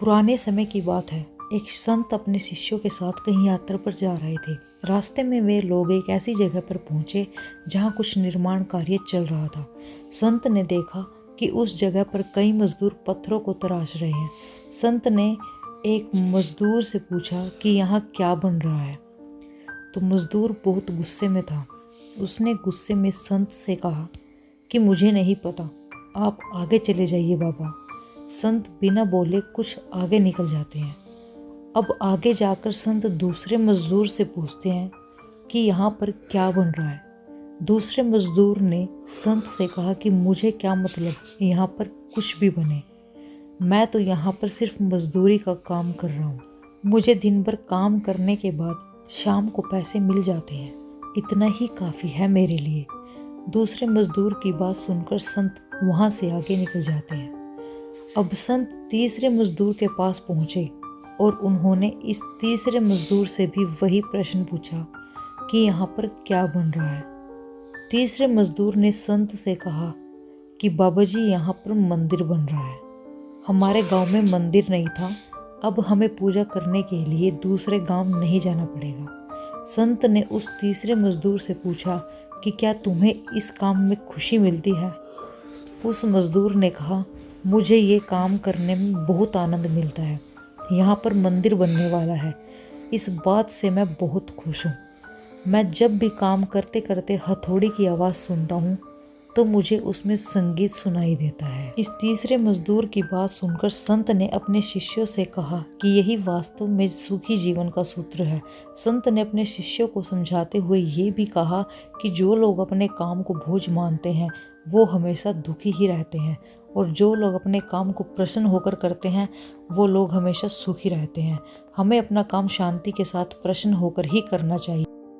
पुराने समय की बात है। एक संत अपने शिष्यों के साथ कहीं यात्रा पर जा रहे थे। रास्ते में वे लोग एक ऐसी जगह पर पहुंचे जहां कुछ निर्माण कार्य चल रहा था। संत ने देखा कि उस जगह पर कई मजदूर पत्थरों को तराश रहे हैं। संत ने एक मजदूर से पूछा कि यहाँ क्या बन रहा है। तो मजदूर बहुत गुस्से में था। उसने गुस्से में संत से कहा कि मुझे नहीं पता, आप आगे चले जाइए बाबा। संत बिना बोले कुछ आगे निकल जाते हैं। अब आगे जाकर संत दूसरे मजदूर से पूछते हैं कि यहाँ पर क्या बन रहा है। दूसरे मजदूर ने संत से कहा कि मुझे क्या मतलब, यहाँ पर कुछ भी बने, मैं तो यहाँ पर सिर्फ मजदूरी का काम कर रहा हूँ। मुझे दिन भर काम करने के बाद शाम को पैसे मिल जाते हैं, इतना ही काफ़ी है मेरे लिए। दूसरे मजदूर की बात सुनकर संत वहाँ से आगे निकल जाते हैं। अब संत तीसरे मजदूर के पास पहुँचे और उन्होंने इस तीसरे मजदूर से भी वही प्रश्न पूछा कि यहाँ पर क्या बन रहा है। तीसरे मजदूर ने संत से कहा कि बाबा जी, यहाँ पर मंदिर बन रहा है। हमारे गांव में मंदिर नहीं था, अब हमें पूजा करने के लिए दूसरे गांव नहीं जाना पड़ेगा। संत ने उस तीसरे मजदूर से पूछा कि क्या तुम्हें इस काम में खुशी मिलती है। उस मजदूर ने कहा, मुझे ये काम करने में बहुत आनंद मिलता है, यहाँ पर मंदिर बनने वाला है, इस बात से मैं बहुत खुश हूँ। मैं जब भी काम करते करते हथौड़ी की आवाज़ सुनता हूँ तो मुझे उसमें संगीत सुनाई देता है। इस तीसरे मजदूर की बात सुनकर संत ने अपने शिष्यों से कहा कि यही वास्तव में सुखी जीवन का सूत्र है। संत ने अपने शिष्यों को समझाते हुए ये भी कहा कि जो लोग अपने काम को बोझ मानते हैं वो हमेशा दुखी ही रहते हैं, और जो लोग अपने काम को प्रसन्न होकर करते हैं वो लोग हमेशा सुखी रहते हैं। हमें अपना काम शांति के साथ प्रसन्न होकर ही करना चाहिए।